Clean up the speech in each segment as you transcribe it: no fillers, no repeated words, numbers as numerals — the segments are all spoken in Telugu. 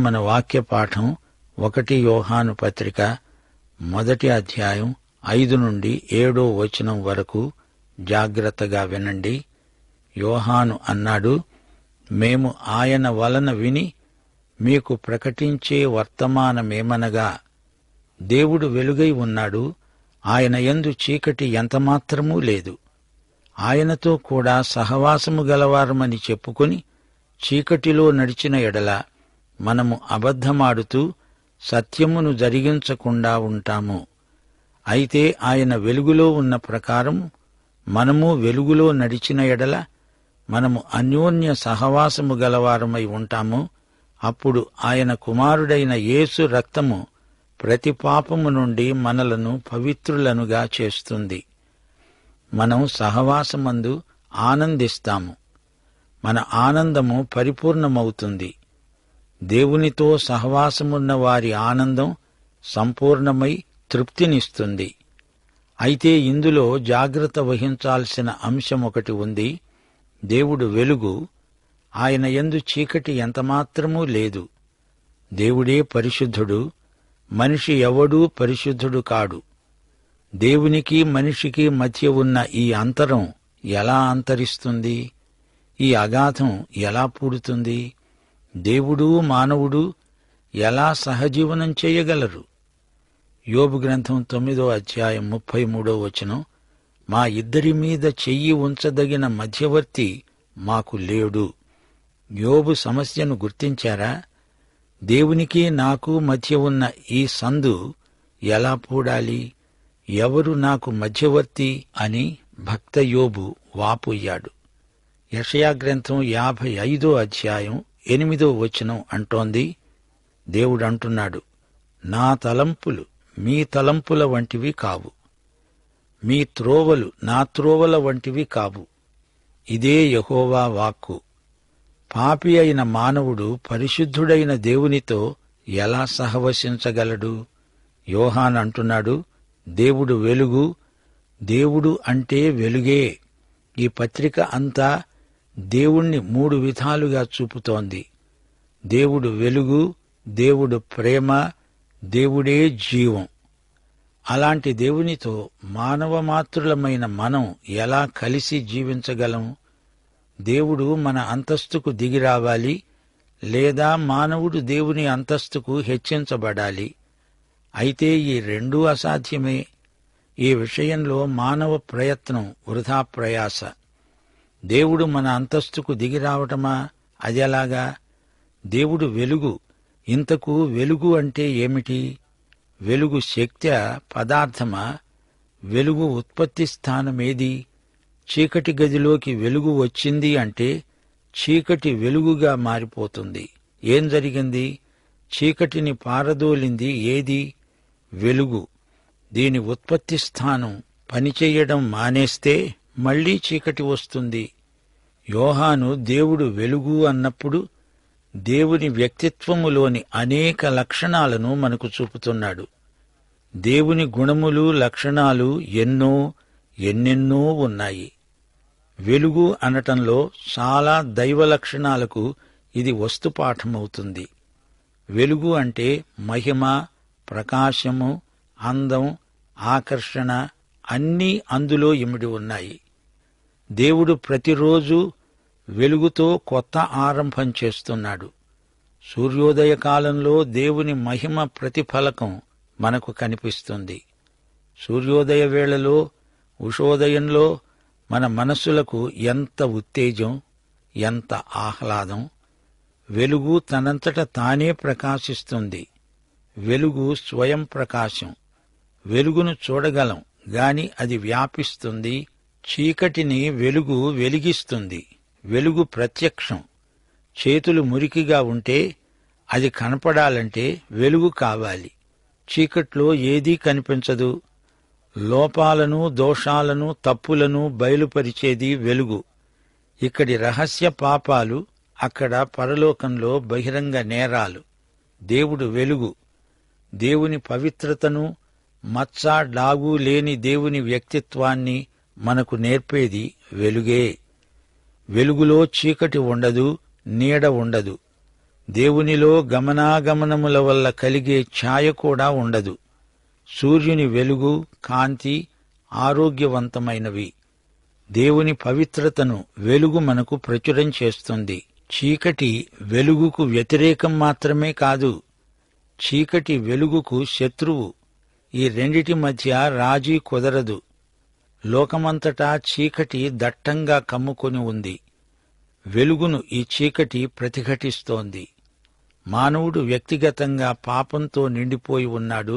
మన వాక్య పాఠం 1 యోహాను పత్రిక 1 అధ్యాయం 5 నుండి 7 వచనం వరకు జాగ్రత్తగా వినండి. యోహాను అన్నాడు, మేము ఆయన వలన విని మీకు ప్రకటించే వర్తమానమేమనగా, దేవుడు వెలుగై ఉన్నాడు, ఆయన యందు చీకటి ఎంతమాత్రమూ లేదు. ఆయనతో కూడా సహవాసము గలవారమని చెప్పుకొని చీకటిలో నడిచిన ఎడల మనము అబద్ధమాడుతూ సత్యమును జరిగించకుండా ఉంటాము. అయితే ఆయన వెలుగులో ఉన్న ప్రకారం మనము వెలుగులో నడిచిన ఎడల మనము అన్యోన్య సహవాసము గలవారమై ఉంటాము. అప్పుడు ఆయన కుమారుడైన యేసు రక్తము ప్రతి పాపము నుండి మనలను పవిత్రులనుగా చేస్తుంది. మనం సహవాసమందు ఆనందిస్తాము. మన ఆనందము పరిపూర్ణమవుతుంది. దేవునితో సహవాసమున్న వారి ఆనందం సంపూర్ణమై తృప్తినిస్తుంది. అయితే ఇందులో జాగ్రత్త వహించాల్సిన అంశమొకటి ఉంది. దేవుడు వెలుగు, ఆయన యందు చీకటి ఎంతమాత్రమూ లేదు. దేవుడే పరిశుద్ధుడు, మనిషి ఎవడూ పరిశుద్ధుడు కాడు. దేవునికి మనిషికి మధ్య ఉన్న ఈ అంతరం ఎలా అంతరిస్తుంది? ఈ అగాధం ఎలా పూడుతుంది? దేవుడు మానవుడు ఎలా సహజీవనం చేయగలరు? యోబు గ్రంథం 9 అధ్యాయం 33 వచనం, మా ఇద్దరి మీద చెయ్యి ఉంచదగిన మధ్యవర్తి మాకు లేడు. యోబు సమస్యను గుర్తించారా? దేవునికి నాకు మధ్య ఉన్న ఈ సందు ఎలా పూడాలి? ఎవరు నాకు మధ్యవర్తి అని భక్త యోబు వాపోయాడు. యెషయా గ్రంథం 55 అధ్యాయం 8 వచనం అంటోంది, దేవుడంటున్నాడు, నా తలంపులు మీ తలంపుల వంటివి కావు, మీ త్రోవలు నా త్రోవల వంటివి కావు. ఇదే యెహోవా వాక్కు. పాపి అయిన మానవుడు పరిశుద్ధుడైన దేవునితో ఎలా సహవసించగలడు? యోహాను అంటున్నాడు, దేవుడు వెలుగు, దేవుడు అంటే వెలుగే. ఈ పత్రిక అంతా దేవుణ్ణి 3 విధాలుగా చూపుతోంది. దేవుడు వెలుగు, దేవుడు ప్రేమ, దేవుడే జీవం. అలాంటి దేవునితో మానవమాత్రులమైన మనం ఎలా కలిసి జీవించగలం? దేవుడు మన అంతస్తుకు దిగిరావాలి, లేదా మానవుడు దేవుని అంతస్తుకు హెచ్చించబడాలి. అయితే ఈ రెండూ అసాధ్యమే. ఈ విషయంలో మానవ ప్రయత్నం వృథా ప్రయాస. దేవుడు మన అంతస్తుకు దిగిరావటమా? అదెలాగా? దేవుడు వెలుగు. ఇంతకు వెలుగు అంటే ఏమిటి? వెలుగు శక్త్యా, పదార్థమా? వెలుగు ఉత్పత్తి స్థానమేది? చీకటి గదిలోకి వెలుగు వచ్చింది అంటే చీకటి వెలుగుగా మారిపోతుంది. ఏం జరిగింది? చీకటిని పారదోలింది ఏది? వెలుగు. దీని ఉత్పత్తి స్థానం పనిచేయడం మానేస్తే మళ్లీ చీకటి వస్తుంది. యోహాను దేవుడు వెలుగు అన్నప్పుడు దేవుని వ్యక్తిత్వములోని అనేక లక్షణాలను మనకు చూపుతున్నాడు. దేవుని గుణములు, లక్షణాలు ఎన్నెన్నో ఉన్నాయి. వెలుగు అనటంలో చాలా దైవ లక్షణాలకు ఇది వస్తుపాఠమవుతుంది. వెలుగు అంటే మహిమ, ప్రకాశము, అందం, ఆకర్షణ అన్నీ అందులో ఇమిడి ఉన్నాయి. దేవుడు ప్రతిరోజు వెలుగుతో కొత్త ఆరంభం చేస్తున్నాడు. సూర్యోదయ కాలంలో దేవుని మహిమ ప్రతిఫలకం మనకు కనిపిస్తుంది. సూర్యోదయ వేళలో, ఉషోదయంలో మన మనస్సులకు ఎంత ఉత్తేజం, ఎంత ఆహ్లాదం! వెలుగు తనంతట తానే ప్రకాశిస్తుంది. వెలుగు స్వయం ప్రకాశం. వెలుగును చూడగలం గాని అది వ్యాపిస్తుంది. చీకటిని వెలుగు వెలిగిస్తుంది. వెలుగు ప్రత్యక్షం. చేతులు మురికిగా ఉంటే అది కనపడాలంటే వెలుగు కావాలి. చీకట్లో ఏదీ కనిపించదు. లోపాలను, దోషాలను, తప్పులను బయలుపరిచేది వెలుగు. ఇక్కడి రహస్య పాపాలు, అక్కడ పరలోకంలో బహిరంగ నేరాలు. దేవుడు వెలుగు. దేవుని పవిత్రతను, మచ్చ, డాగు లేని దేవుని వ్యక్తిత్వాన్ని మనకు నేర్పేది వెలుగే. వెలుగులో చీకటి ఉండదు, నీడ ఉండదు. దేవునిలో గమనాగమనముల వల్ల కలిగే ఛాయ కూడా ఉండదు. సూర్యుని వెలుగు, కాంతి ఆరోగ్యవంతమైనవి. దేవుని పవిత్రతను వెలుగు మనకు ప్రచురం చేస్తుంది. చీకటి వెలుగుకు వ్యతిరేకం మాత్రమే కాదు, చీకటి వెలుగుకు శత్రువు. ఈ రెండిటి మధ్య రాజీ కుదరదు. లోకమంతటా చీకటి దట్టంగా కమ్ముకొని ఉంది. వెలుగును ఈ చీకటి ప్రతిఘటిస్తోంది. మానవుడు వ్యక్తిగతంగా పాపంతో నిండిపోయి ఉన్నాడు.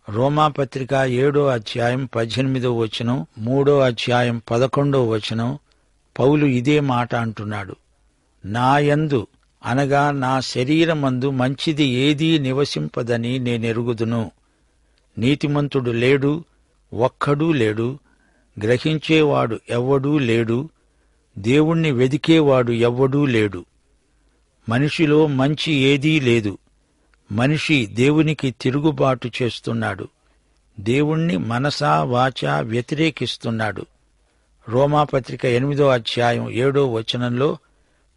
రోమాపత్రిక 7వ అధ్యాయం 18వ వచనం, 3వ అధ్యాయం 11వ వచనం పౌలు ఇదే మాట అంటున్నాడు. నాయందు అనగా నా శరీరమందు మంచిది ఏదీ నివసింపదని నేనెరుగుదును. నీతిమంతుడు లేడు, ఒక్కడూ లేడు. గ్రహించేవాడు ఎవ్వడూ లేడు. దేవుణ్ణి వెదికేవాడు ఎవ్వడూ లేడు. మనిషిలో మంచి ఏదీ లేదు. మనిషి దేవునికి తిరుగుబాటు చేస్తున్నాడు. దేవుణ్ణి మనసా వాచా వ్యతిరేకిస్తున్నాడు. రోమాపత్రిక 8వ అధ్యాయం 7వ వచనంలో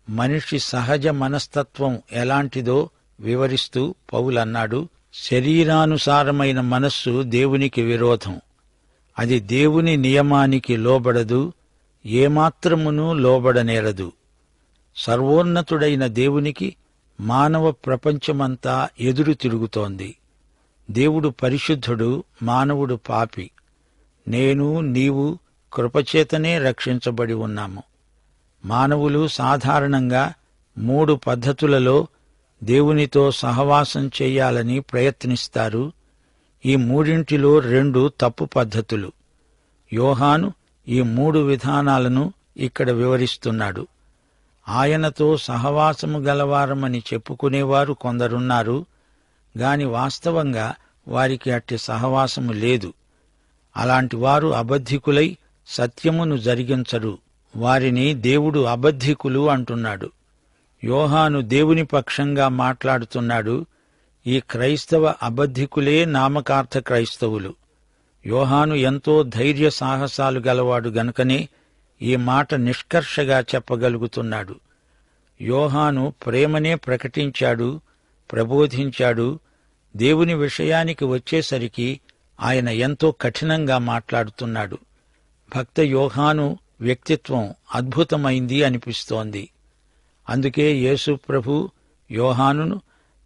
మనిషి సహజ మనస్తత్వం ఎలాంటిదో వివరిస్తూ పౌలన్నాడు, శరీరానుసారమైన మనస్సు దేవునికి విరోధం. అది దేవుని నియమానికి లోబడదు, ఏమాత్రమునూ లోబడనేరదు. సర్వోన్నతుడైన దేవునికి మానవ ప్రపంచమంతా ఎదురు తిరుగుతోంది. దేవుడు పరిశుద్ధుడు, మానవుడు పాపి. నేను, నీవు కృపచేతనే రక్షించబడి ఉన్నాము. మానవులు సాధారణంగా 3 పద్ధతులలో దేవునితో సహవాసం చేయాలని ప్రయత్నిస్తారు. ఈ మూడింటిలో 2 తప్పు పద్ధతులు. యోహాను ఈ 3 విధానాలను ఇక్కడ వివరిస్తున్నాడు. ఆయనతో సహవాసము గలవారమని చెప్పుకునేవారు కొందరున్నారు, గాని వాస్తవంగా వారికి అట్టి సహవాసము లేదు. అలాంటి వారు అబద్ధికులై సత్యమును జరిగించరు. వారిని దేవుడు అబద్ధికులు అంటున్నాడు. యోహాను దేవుని పక్షంగా మాట్లాడుతున్నాడు. ఈ క్రైస్తవ అబద్ధికులే నామకార్థ క్రైస్తవులు. యోహాను ఎంతో ధైర్య సాహసాలు గలవాడు గనుకనే ఈ మాట నిష్కర్షగా చెప్పగలుగుతున్నాడు. యోహాను ప్రేమనే ప్రకటించాడు, ప్రబోధించాడు. దేవుని విషయానికి వచ్చేసరికి ఆయన ఎంతో కఠినంగా మాట్లాడుతున్నాడు. భక్త యోహాను వ్యక్తిత్వం అద్భుతమైంది అనిపిస్తోంది. అందుకే యేసు ప్రభు యోహానును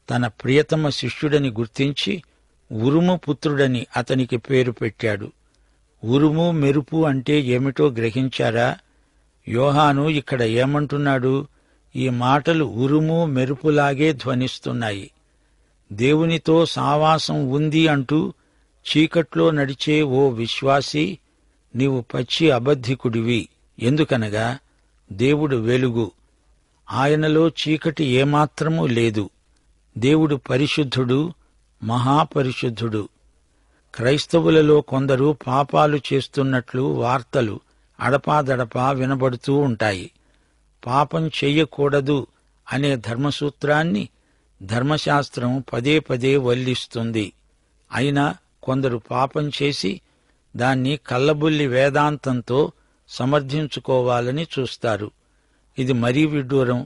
తన ప్రియతమ శిష్యుడని గుర్తించి ఉరుము పుత్రుడని అతనికి పేరు పెట్టాడు. ఉరుము, మెరుపు అంటే ఏమిటో గ్రహించారా? యోహాను ఇక్కడ ఏమంటున్నాడు? ఈ మాటలు ఉరుము, మెరుపులాగే ధ్వనిస్తున్నాయి. దేవునితో సావాసం ఉంది అంటూ చీకట్లో నడిచే ఓ విశ్వాసీ, నీవు పచ్చి అబద్ధికుడివి. ఎందుకనగా దేవుడు వెలుగు, ఆయనలో చీకటి ఏమాత్రమూ లేదు. దేవుడు పరిశుద్ధుడు, మహాపరిశుద్ధుడు. క్రైస్తవులలో కొందరు పాపాలు చేస్తున్నట్లు వార్తలు అడపాదడపా వినబడుతూ ఉంటాయి. పాపం చెయ్యకూడదు అనే ధర్మసూత్రాన్ని ధర్మశాస్త్రం పదే పదే వల్లిస్తుంది. అయినా కొందరు పాపం చేసి దాన్ని కల్లబుల్లి వేదాంతంతో సమర్థించుకోవాలని చూస్తారు. ఇది మరీ విడ్డూరం.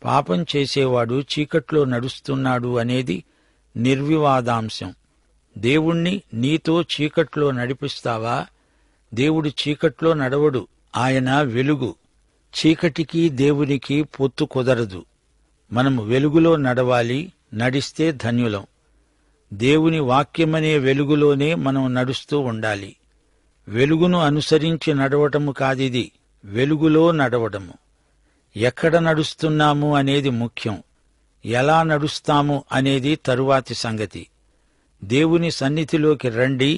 పాపం చేసేవాడు చీకట్లో నడుస్తున్నాడు అనేది నిర్వివాదాంశం. దేవుణ్ణి నీతో చీకట్లో నడిపిస్తావా? దేవుడు చీకట్లో నడవడు, ఆయన వెలుగు. చీకటికి దేవునికి పొత్తు కుదరదు. మనము వెలుగులో నడవాలి, నడిస్తే ధన్యులం. దేవుని వాక్యమనే వెలుగులోనే మనం నడుస్తూ ఉండాలి. వెలుగును అనుసరించి నడవటము కాదిది, వెలుగులో నడవడము. ఎక్కడ నడుస్తున్నాము అనేది ముఖ్యం, ఎలా నడుస్తాము అనేది తరువాతి సంగతి. దేవుని సన్నిధిలోకి రండి,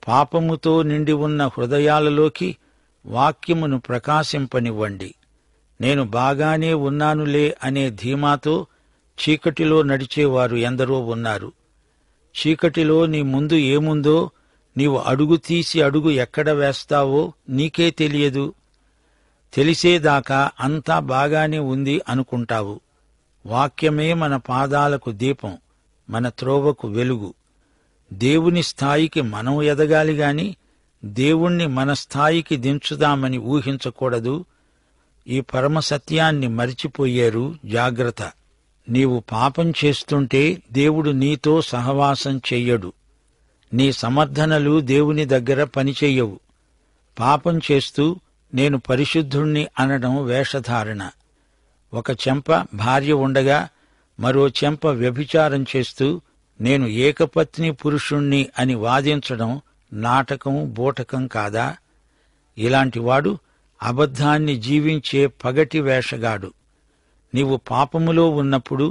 పాపముతో నిండి ఉన్న హృదయాలలోకి వాక్యమును ప్రకాశింపనివ్వండి. నేను బాగానే ఉన్నానులే అనే ధీమాతో చీకటిలో నడిచేవారు ఎందరో ఉన్నారు. చీకటిలో నీ ముందు ఏముందో, నీవు అడుగు తీసి అడుగు ఎక్కడ వేస్తావో నీకే తెలియదు. తెలిసేదాకా అంతా బాగానే ఉంది అనుకుంటావు. వాక్యమే మన పాదాలకు దీపం, మన త్రోవకు వెలుగు. దేవుని స్థాయికి మనం ఎదగాలి గాని దేవుణ్ణి మన స్థాయికి దించుదామని ఊహించకూడదు. ఈ పరమసత్యాన్ని మరిచిపోయారు. జాగ్రత్త. నీవు పాపం చేస్తుంటే దేవుడు నీతో సహవాసం చెయ్యడు. నీ సమర్థనలు దేవుని దగ్గర పనిచెయ్యవు. పాపం చేస్తూ నేను పరిశుద్ధుణ్ణి అనడం వేషధారణ. ఒక చెంప భార్య ఉండగా మరో చెంప వ్యభిచారం చేస్తూ నేను ఏకపత్ని పురుషుణ్ణి అని వాదించడం నాటకం, బూటకం కాదా? ఇలాంటివాడు అబద్ధాన్ని జీవించే పగటి వేషగాడు. నీవు పాపములో ఉన్నప్పుడు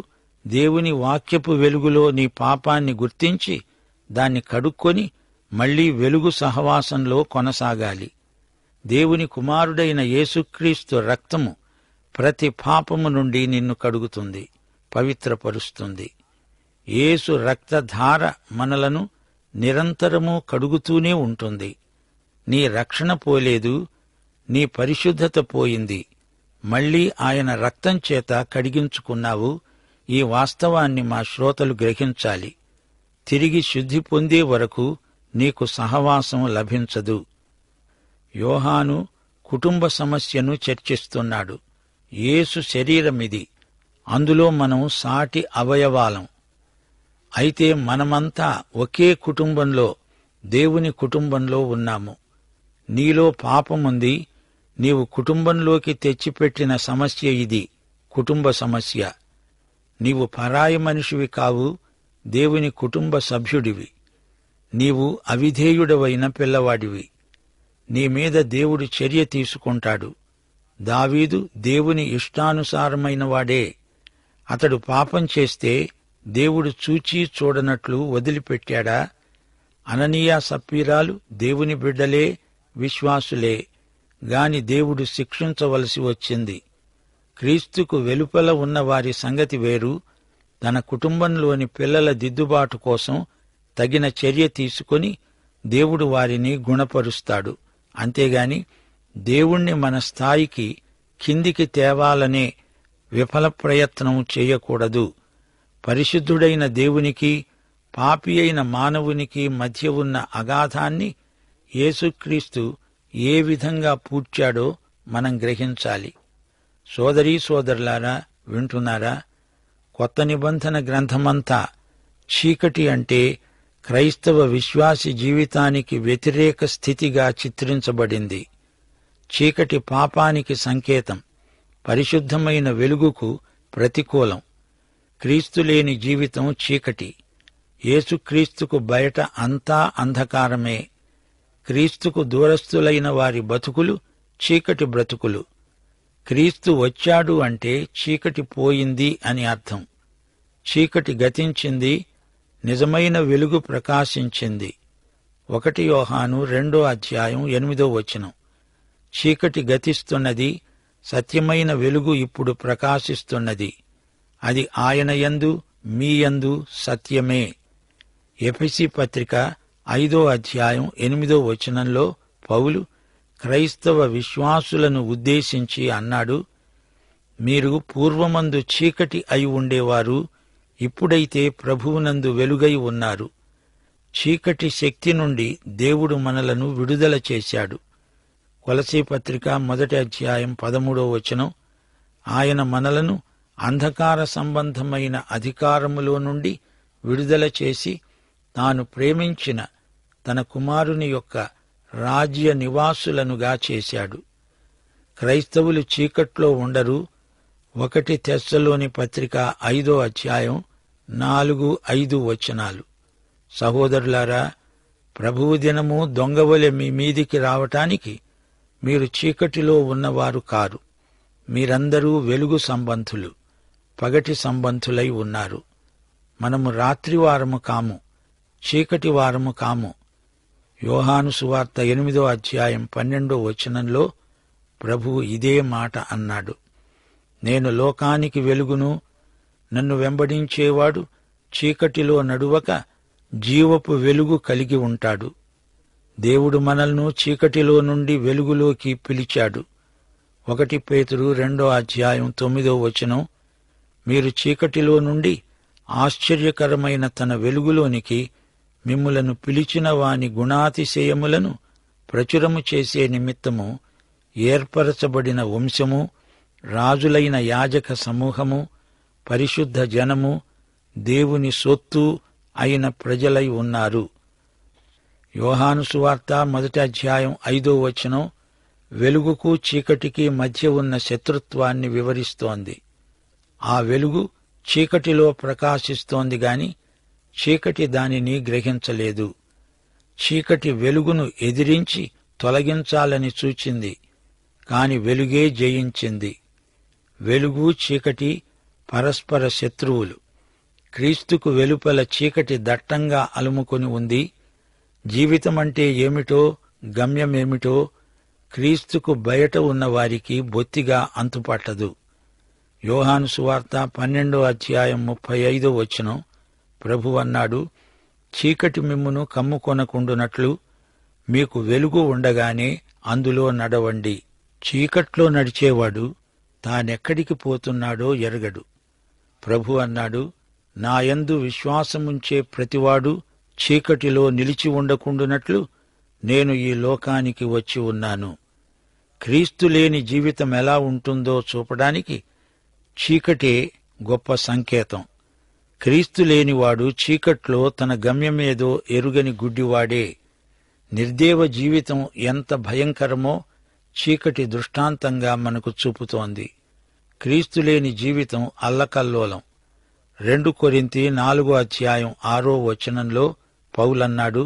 దేవుని వాక్యపు వెలుగులో నీ పాపాన్ని గుర్తించి దాన్ని కడుక్కొని మళ్లీ వెలుగు సహవాసంలో కొనసాగాలి. దేవుని కుమారుడైన యేసుక్రీస్తు రక్తము ప్రతి పాపము నుండి నిన్ను కడుగుతుంది, పవిత్రపరుస్తుంది. యేసు రక్తధార మనలను నిరంతరము కడుగుతూనే ఉంటుంది. నీ రక్షణ పోలేదు, నీ పరిశుద్ధత పోయింది. మళ్లీ ఆయన రక్తం చేత కడిగించుకున్నావు. ఈ వాస్తవాన్ని మా శ్రోతలు గ్రహించాలి. తిరిగి శుద్ధి పొందే వరకు నీకు సహవాసం లభించదు. యోహాను కుటుంబ సమస్యను చర్చిస్తున్నాడు. యేసు శరీరమిది, అందులో మనం సాటి అవయవాలం. అయితే మనమంతా ఒకే కుటుంబంలో, దేవుని కుటుంబంలో ఉన్నాము. నీలో పాపముంది, నీవు కుటుంబంలోకి తెచ్చిపెట్టిన సమస్య ఇది, కుటుంబ సమస్య. నీవు పరాయి మనిషివి కావు, దేవుని కుటుంబ సభ్యుడివి. నీవు అవిధేయుడవైన పిల్లవాడివి. నీ మీద దేవుడు చర్య తీసుకుంటాడు. దావీదు దేవుని ఇష్టానుసారమైన వాడే. అతడు పాపం చేస్తే దేవుడు చూచి చూడనట్లు వదిలిపెట్టాడా? అననీయ సప్పీరాలు దేవుని బిడ్డలే, విశ్వాసులే, గాని దేవుడు శిక్షించవలసి వచ్చింది. క్రీస్తుకు వెలుపల ఉన్న వారి సంగతి వేరు. తన కుటుంబంలోని పిల్లల దిద్దుబాటు కోసం తగిన చర్య తీసుకొని దేవుడు వారిని గుణపరుస్తాడు. అంతేగాని దేవుణ్ణి మన స్థాయికి కిందికి తేవాలనే విఫల ప్రయత్నం చేయకూడదు. పరిశుద్ధుడైన దేవునికి, పాపి అయిన మానవునికి మధ్య ఉన్న అగాధాన్ని యేసుక్రీస్తు ఏ విధంగా పూడ్చాడో మనం గ్రహించాలి. సోదరీ సోదరులారా, వింటున్నారా? కొత్త నిబంధన గ్రంథమంతా చీకటి అంటే క్రైస్తవ విశ్వాసి జీవితానికి వ్యతిరేక స్థితిగా చిత్రించబడింది. చీకటి పాపానికి సంకేతం, పరిశుద్ధమైన వెలుగుకు ప్రతికూలం. క్రీస్తు లేని జీవితం చీకటి. యేసుక్రీస్తుకు బయట అంతా అంధకారమే. క్రీస్తుకు దూరస్థులైన వారి బతుకులు చీకటి బ్రతుకులు. క్రీస్తు వచ్చాడు అంటే చీకటి పోయింది అని అర్థం. చీకటి గతించింది, నిజమైన వెలుగు ప్రకాశించింది. 1 యోహాను 2:8 చీకటి గతిస్తున్నది, సత్యమైన వెలుగు ఇప్పుడు ప్రకాశిస్తున్నది. అది ఆయన యందు, మీ యందు సత్యమే. ఎఫెసీ పత్రిక 5:8 పౌలు క్రైస్తవ విశ్వాసులను ఉద్దేశించి అన్నాడు, మీరు పూర్వమందు చీకటి అయి ఉండేవారు, ఇప్పుడైతే ప్రభువునందు వెలుగై ఉన్నారు. చీకటి శక్తి నుండి దేవుడు మనలను విడుదల చేశాడు. కొలసీ పత్రిక 1:13 ఆయన మనలను అంధకార సంబంధమైన అధికారములో నుండి విడుదల చేసి తాను ప్రేమించిన తన కుమారుని యొక్క రాజ్య నివాసులనుగా చేశాడు. క్రైస్తవులు చీకట్లో ఉండరు. 1 తెస్సలోని పత్రిక 5:4-5 సహోదరులారా, ప్రభువు దినము దొంగవలె మీ మీదికి రావటానికి మీరు చీకటిలో ఉన్నవారు కారు. మీరందరూ వెలుగు సంబంధులు, పగటి సంబంధులై ఉన్నారు. మనము రాత్రివారము కాము, చీకటి వారము కాము. యోహాను సువార్త 8:12 ప్రభువు ఇదే మాట అన్నాడు. నేను లోకానికి వెలుగును, నన్ను వెంబడించేవాడు చీకటిలో నడువక జీవపు వెలుగు కలిగి ఉంటాడు. దేవుడు మనల్ని చీకటిలో నుండి వెలుగులోకి పిలిచాడు. 1 పేతురు 2:9 మీరు చీకటిలో నుండి ఆశ్చర్యకరమైన తన వెలుగులోనికి మిమ్ములను పిలిచిన వాని గుణాతిశయములను ప్రచురము చేసే నిమిత్తము ఏర్పరచబడిన వంశము, రాజులైన యాజక సమూహము, పరిశుద్ధ జనము, దేవుని సొత్తు అయిన ప్రజలై ఉన్నారు. యోహాను సువార్త 1:5 వెలుగుకు చీకటికి మధ్య ఉన్న శత్రుత్వాన్ని వివరిస్తోంది. ఆ వెలుగు చీకటిలో ప్రకాశిస్తోంది గాని చీకటి దానిని గ్రహించలేదు. చీకటి వెలుగును ఎదిరించి తొలగించాలని చూచింది, కాని వెలుగే జయించింది. వెలుగు చీకటి పరస్పర శత్రువులు. క్రీస్తుకు వెలుపల చీకటి దట్టంగా అలుముకొని ఉంది. జీవితమంటే ఏమిటో, గమ్యమేమిటో క్రీస్తుకు బయట ఉన్నవారికి బొత్తిగా అంతుపట్టదు. యోహాను సువార్త 12:35 ప్రభువన్నాడు, చీకటి మిమ్మును కమ్ముకొనకుండునట్లు మీకు వెలుగు ఉండగానే అందులో నడవండి. చీకట్లో నడిచేవాడు తానెక్కడికి పోతున్నాడో ఎరగడు. ప్రభు అన్నాడు, నాయందు విశ్వాసముంచే ప్రతివాడు చీకటిలో నిలిచి ఉండకుండునట్లు నేను ఈ లోకానికి వచ్చి ఉన్నాను. క్రీస్తు లేని జీవితం ఎలా ఉంటుందో చూపడానికి చీకటే గొప్ప సంకేతం. క్రీస్తు లేనివాడు చీకట్లో తన గమ్యమేదో ఎరుగని గుడ్డివాడే. నిర్దేవ జీవితం ఎంత భయంకరమో చీకటి దృష్టాంతంగా మనకు చూపుతోంది. క్రీస్తు లేని జీవితం అల్లకల్లోలం. 2 కొరింథీ 4:6 పౌలన్నాడు,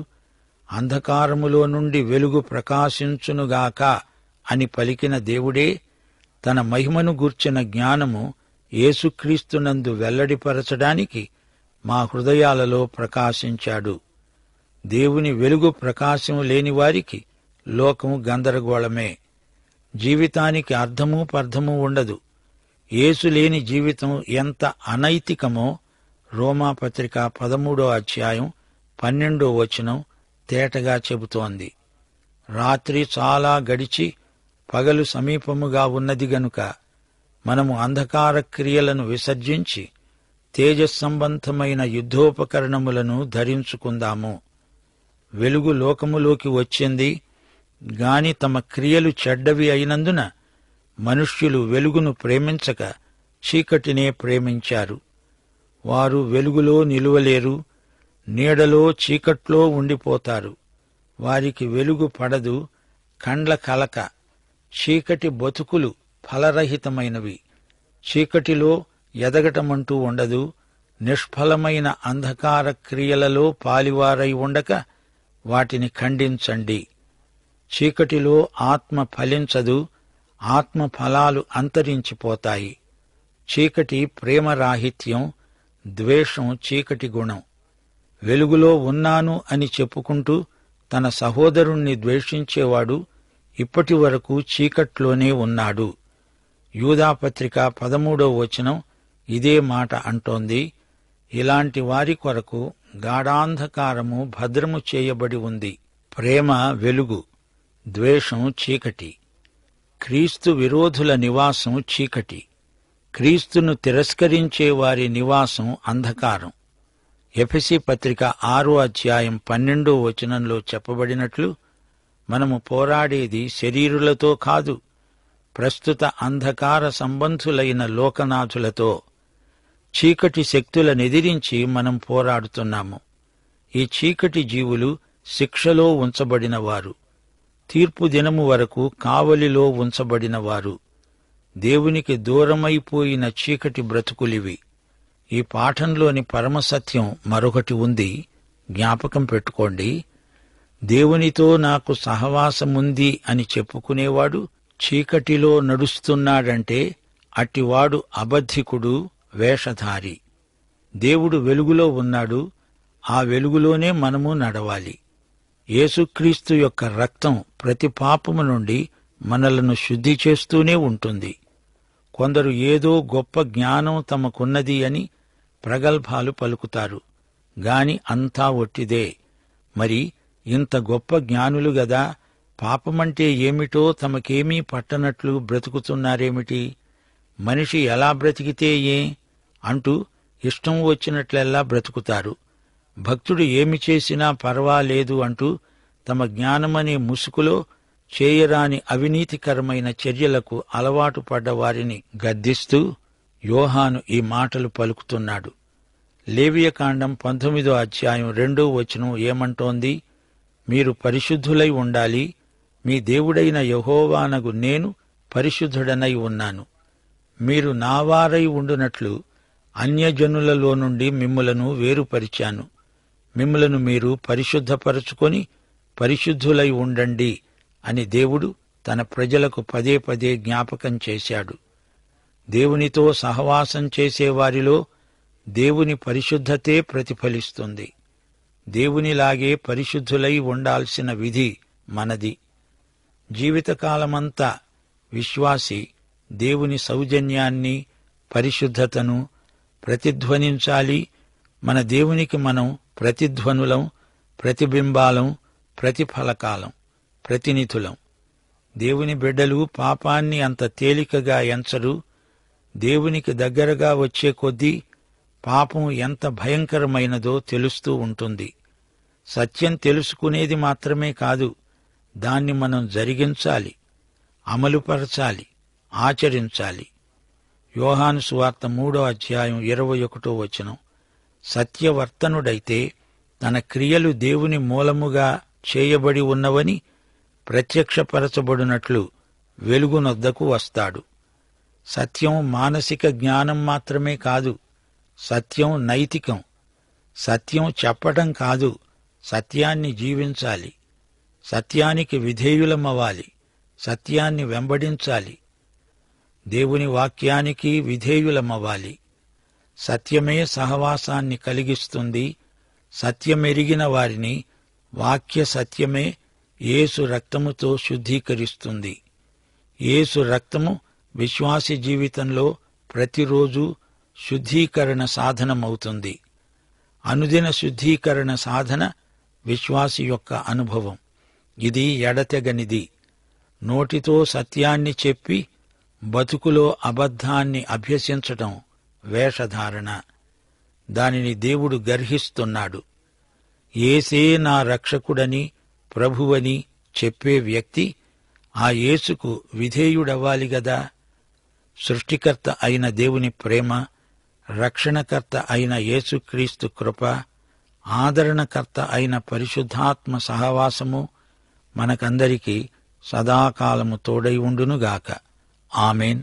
అంధకారములో నుండి వెలుగు ప్రకాశించునుగాక అని పలికిన దేవుడే తన మహిమను గూర్చిన జ్ఞానము యేసుక్రీస్తునందు వెల్లడిపరచడానికి మా హృదయాలలో ప్రకాశించాడు. దేవుని వెలుగు ప్రకాశం లేనివారికి లోకం గందరగోళమే. జీవితానికి అర్థమూ పర్థమూ ఉండదు. యేసు లేని జీవితం ఎంత అనైతికమో రోమాపత్రిక 13:12 తేటగా చెబుతోంది. రాత్రి చాలా గడిచి పగలు సమీపముగా ఉన్నది గనుక మనము అంధకార క్రియలను విసర్జించి తేజస్సంబంధమైన యుద్ధోపకరణములను ధరించుకుందాము. వెలుగు లోకములోకి వచ్చింది గాని తమ క్రియలు చెడ్డవి అయినందున మనుష్యులు వెలుగును ప్రేమించక చీకటినే ప్రేమించారు. వారు వెలుగులో నిలువలేరు, నీడలో చీకట్లో ఉండిపోతారు. వారికి వెలుగు పడదు, కండ్ల కలక. చీకటి బతుకులు ఫలరహితమైనవి. చీకటిలో ఎదగటమంటూ ఉండదు. నిష్ఫలమైన అంధకార క్రియలలో పాలివారై ఉండక వాటిని ఖండించండి. చీకటిలో ఆత్మ ఫలించదు, ఆత్మ ఫలాలు అంతరించిపోతాయి. చీకటి ప్రేమరాహిత్యం, ద్వేషం చీకటి గుణం. వెలుగులో ఉన్నాను అని చెప్పుకుంటూ తన సహోదరుణ్ణి ద్వేషించేవాడు ఇప్పటి వరకు చీకట్లోనే ఉన్నాడు. యూదాపత్రిక 13:1 ఇదే మాట అంటోంది. ఇలాంటి వారి కొరకు గాఢాంధకారము భద్రము చేయబడి ఉంది. ప్రేమ వెలుగు, ద్వేషం చీకటి. క్రీస్తు విరోధుల నివాసం చీకటి. క్రీస్తును తిరస్కరించే వారి నివాసం అంధకారం. ఎఫెసీ పత్రిక 6:12 చెప్పబడినట్లు మనము పోరాడేది శరీరులతో కాదు, ప్రస్తుత అంధకార సంబంధులైన లోకనాథులతో. చీకటి శక్తులనెదిరించి మనం పోరాడుతున్నాము. ఈ చీకటి జీవులు శిక్షలో ఉంచబడినవారు, తీర్పు దినము వరకు కావలిలో ఉంచబడినవారు. దేవునికి దూరమైపోయిన చీకటి బ్రతుకులివి. ఈ పాఠంలోని పరమసత్యం మరొకటి ఉంది, జ్ఞాపకం పెట్టుకోండి. దేవునితో నాకు సహవాసముంది అని చెప్పుకునేవాడు చీకటిలో నడుస్తున్నాడంటే అట్టివాడు అబద్ధికుడు, వేషధారి. దేవుడు వెలుగులో ఉన్నాడు, ఆ వెలుగులోనే మనము నడవాలి. యేసుక్రీస్తు యొక్క రక్తం ప్రతి పాపము నుండి మనలను శుద్ధి చేస్తూనే ఉంటుంది. కొందరు ఏదో గొప్ప జ్ఞానం తమకున్నది అని ప్రగల్భాలు పలుకుతారు గాని అంతా ఒట్టిదే. మరి ఇంత గొప్ప జ్ఞానులు గదా, పాపమంటే ఏమిటో తమకేమీ పట్టనట్లు బ్రతుకుతున్నారేమిటి? మనిషి ఎలా బ్రతికితే అంటూ ఇష్టం వచ్చినట్లెల్లా బ్రతుకుతారు. భక్తుడు ఏమి చేసినా పర్వాలేదు అంటూ తమ జ్ఞానమనే ముసుగులో చేయరాని అవినీతికరమైన చర్యలకు అలవాటు పడ్డ వారిని గద్దిస్తూ యోహాను ఈ మాటలు పలుకుతున్నాడు. లేవియకాండం 19వ అధ్యాయం 2వ వచనం ఏమంటోంది? మీరు పరిశుద్ధులై ఉండాలి, మీ దేవుడైన యెహోవానగు నేను పరిశుద్ధుడనై ఉన్నాను. మీరు నావారై ఉండునట్లు అన్యజనులలో నుండి మిమ్ములను వేరుపరిచాను. మిమ్ములను మీరు పరిశుద్ధపరచుకొని పరిశుద్ధులై ఉండండి అని దేవుడు తన ప్రజలకు పదే పదే జ్ఞాపకం చేశాడు. దేవునితో సహవాసం చేసేవారిలో దేవుని పరిశుద్ధతే ప్రతిఫలిస్తుంది. దేవునిలాగే పరిశుద్ధులై ఉండాల్సిన విధి మనది. జీవితకాలమంతా విశ్వాసి దేవుని సౌజన్యాన్ని, పరిశుద్ధతను ప్రతిధ్వనించాలి. మన దేవునికి మనం ప్రతిధ్వనులం, ప్రతిబింబాలం, ప్రతిఫలకాలం, ప్రతినిధులం. దేవుని బిడ్డలు పాపాన్ని అంత తేలికగా ఎంచరు. దేవునికి దగ్గరగా వచ్చే కొద్దీ పాపం ఎంత భయంకరమైనదో తెలుస్తూ ఉంటుంది. సత్యం తెలుసుకునేది మాత్రమే కాదు, దాన్ని మనం జరిగించాలి, అమలుపరచాలి, ఆచరించాలి. యోహాను సువార్త 3వ అధ్యాయం 21వ వచనం, సత్యవర్తనుడైతే తన క్రియలు దేవుని మూలముగా చేయబడి ఉన్నవని ప్రత్యక్షపరచబడినట్లు వెలుగునొద్దకు వస్తాడు. సత్యం మానసిక జ్ఞానం మాత్రమే కాదు, సత్యం నైతికం. సత్యం చెప్పటం కాదు, సత్యాన్ని జీవించాలి. సత్యానికి విధేయులమవ్వాలి, సత్యాన్ని వెంబడించాలి. దేవుని వాక్యానికి విధేయులమవ్వాలి. సత్యమే సహవాసాన్ని కలిగిస్తుంది. సత్యమెరిగిన వారిని వాక్య సత్యమే యేసు రక్తముతో శుద్ధీకరిస్తుంది. యేసు రక్తము విశ్వాసి జీవితంలో ప్రతిరోజు శుద్ధీకరణ సాధనమవుతుంది. అనుదిన శుద్ధీకరణ సాధన విశ్వాసి యొక్క అనుభవం. ఇది ఎడతెగనిది. నోటితో సత్యాన్ని చెప్పి బతుకులో అబద్ధాన్ని అభ్యసించటం వేషధారణ. దానిని దేవుడు గర్హిస్తున్నాడు. యేసే నా రక్షకుడని, ప్రభువని చెప్పే వ్యక్తి ఆ యేసుకు విధేయుడవ్వాలి గదా. సృష్టికర్త అయిన దేవుని ప్రేమ, రక్షణకర్త అయిన యేసుక్రీస్తు కృప, ఆదరణకర్త అయిన పరిశుద్ధాత్మ సహవాసము మనకందరికీ సదాకాలము తోడై ఉండునుగాక. ఆమెన్.